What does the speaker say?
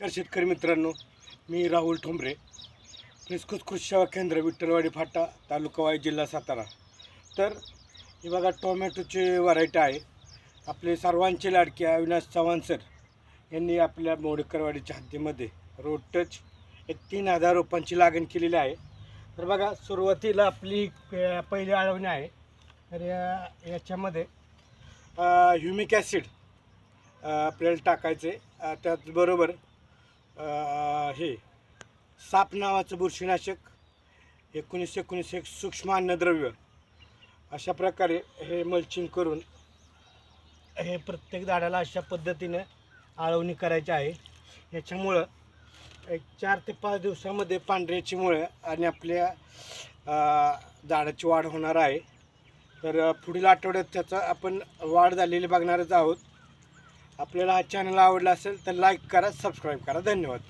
नमस्कार शेतकरी मित्रांनो, मी राहुल ठोंबरे, प्रिस्कुस कृषी सेवा केंद्र, विठ्ठलवाडी फाटा, तालुका वाई, जिल्हा सातारा. तर हे बघा, टोमॅटोची व्हरायटी आहे. आपले सर्वांचे लाडके अविनाश चव्हाण सर यांनी आपल्या मोडकरवाडीच्या हद्दीमध्ये रोड टच एक 3000 रोपांची लागण केलेली आहे. तर बघा, सुरुवातीला आपली पहिली आळवणी आहे. तर याच्यामध्ये ह्युमिक ॲसिड आपल्याला टाकायचे. त्याचबरोबर हे साप नावाचं बुरशीनाशक 1919 एक सूक्ष्म अन्नद्रव्य अशा प्रकारे हे मल्चिंग करून हे प्रत्येक झाडाला अशा पद्धतीने आळवणी करायची आहे. याच्यामुळं एक 4 ते 5 दिवसामध्ये पांढऱ्याची मुळं आणि आपल्या झाडाची वाढ होणार आहे. तर पुढील आठवड्यात त्याचा आपण वाढ झालेली बघणारच आहोत. आपल्याला हा चॅनल आवडला असेल तर लाईक करा, सबस्क्राईब करा. धन्यवाद.